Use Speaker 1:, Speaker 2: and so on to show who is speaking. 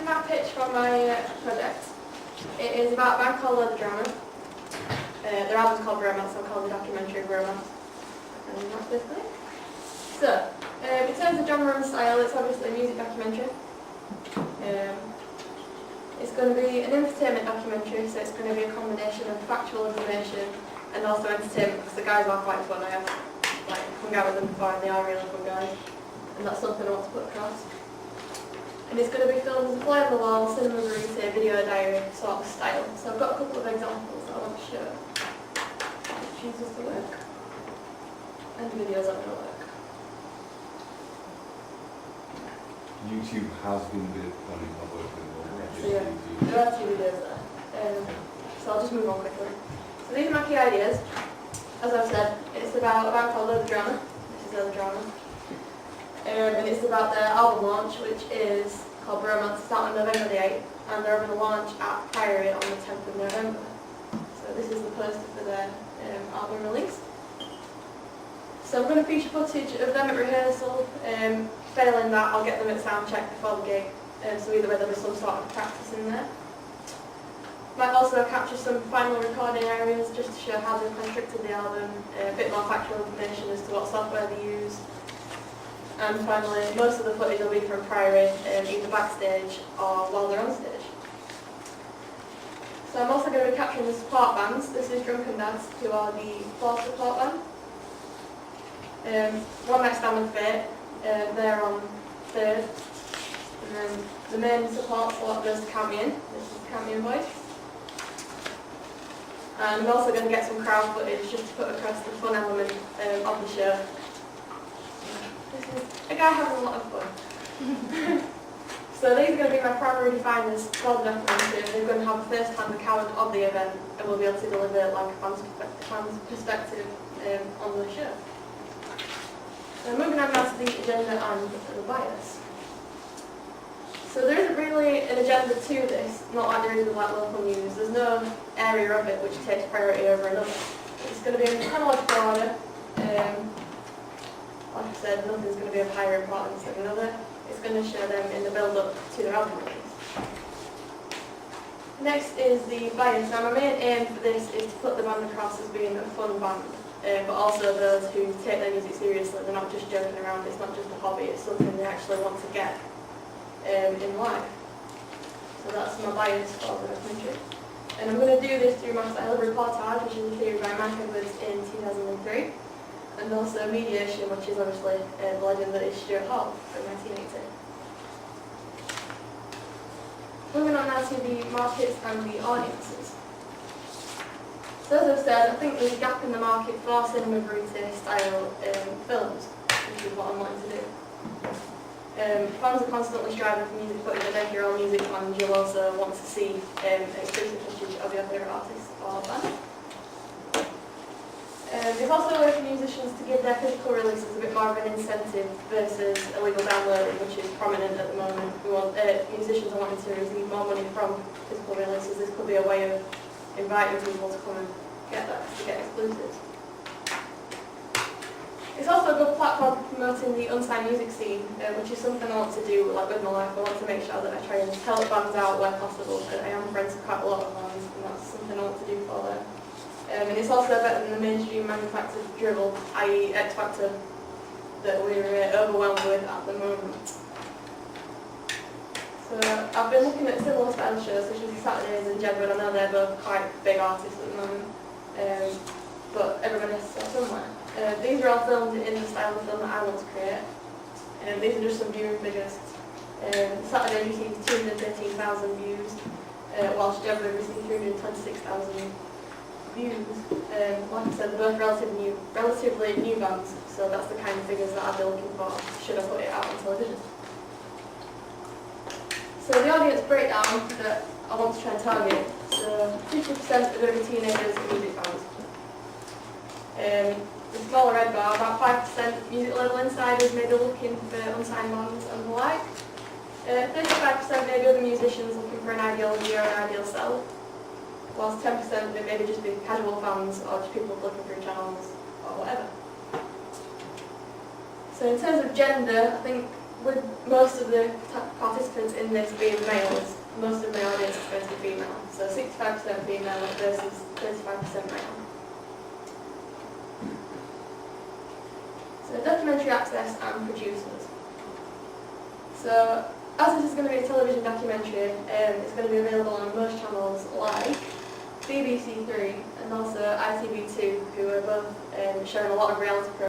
Speaker 1: my pitch for my project. It is about a band called The Drama. Their album's called Romance, so I'm calling the documentary Romance. And that's basically it. So, in terms of genre and style, it's obviously a music documentary. It's going to be an entertainment documentary, so it's going to be a combination of factual information and also entertainment, because the guys are quite fun. I have hung out with them before and they are really fun guys. And that's something I want to put across. And it's going to be filmed as a fly on the wall, cinema verite, video diary sort of style. So I've got a couple of examples that I want to show. It chooses to work. And videos aren't going to work.
Speaker 2: YouTube has been a bit funny, not working well.
Speaker 1: So yeah, there are 2 videos there. So I'll just move on quickly. So these are my key ideas. As I've said, it's about a band called The Drama. This is The Drama. And it's about their album launch, which is called Romance. It's out on November the 8th, and they're going to launch at Priory on the 10th of November. So this is the poster for their album release. So I'm going to feature footage of them at rehearsal. Failing that, I'll get them at sound check before the gig. So either way, there'll be some sort of practice in there. Might also capture some final recording areas just to show how they've constructed the album, a bit more factual information as to what software they use. And finally, most of the footage will be from Priory, either backstage or while they're on stage. So I'm also going to be capturing the support bands. This is Drunken Dads, who are the 4th support band. One Night Stand with Fate, they're on 3rd. And then the main support slot goes to Count Me In. This is Count Me In voice. And I'm also going to get some crowd footage just to put across the fun element of the show. This is a guy having a lot of fun. So these are going to be my primary definers for the documentary. They're going to have a first-hand account of the event and we'll be able to deliver like a fan's perspective on the show. So moving on now to the agenda and the bias. So there isn't really an agenda to this, not like there is with like local news. There's no area of it which takes priority over another. It's going to be in chronological order. Like I said, nothing's going to be of higher importance than another. It's going to show them in the build-up to their album release. Next is the bias. Now my main aim for this is to put the band across as being a fun band, but also those who take their music seriously. They're not just joking around, it's not just a hobby, it's something they actually want to get in life. So that's my bias for the documentary. And I'm going to do this through my style of reportage, which is a theory by Mike Edwards in 2003. And also mediation, which is obviously the legend that is Stuart Hall from 1980. Moving on now to the markets and the audiences. So as I've said, I think there's a gap in the market for cinema verite style films, which is what I'm wanting to do. Fans are constantly striving for music footage, and if you're all music fans, you'll also want to see exclusive footage of your favourite artists or band. It's also a way for musicians to give their physical releases a bit more of an incentive versus illegal downloading, which is prominent at the moment. Musicians are wanting to receive more money from physical releases. This could be a way of inviting people to come and get that, to get exclusives. It's also a good platform for promoting the unsigned music scene, which is something I want to do with my life. I want to make sure that I try and help bands out where possible. I am friends with quite a lot of bands, and that's something I want to do for them. And it's also better than the mainstream manufactured drivel, i.e. X Factor, that we're overwhelmed with at the moment. So I've been looking at similar style shows such as Saturdays and Jedward. I know they're both quite big artists at the moment, but everyone has to start somewhere. These are all filmed in the style of film that I want to create. These are just some viewing figures. Saturday received 213,000 views, whilst Jedward received 326,000 views. Like I said, they're both relatively new bands, so that's the kind of figures that I'd be looking for should I put it out on television. So the audience breakdown that I want to try and target, so 50% are going to be teenagers and music fans. The smaller red bar, about 5% music label insiders maybe looking for unsigned bands and the like. 35% maybe other musicians looking for an ideology or an ideal self. Whilst 10% may maybe just be casual fans or just people looking through channels or whatever. So in terms of gender, I think with most of the participants in this being males, most of my audience is going to be female. So 65% female versus 35% male. So documentary access and producers. So as this is going to be a television documentary, it's going to be available on most channels like BBC 3 and also ITV2, who are both showing a lot of reality programs.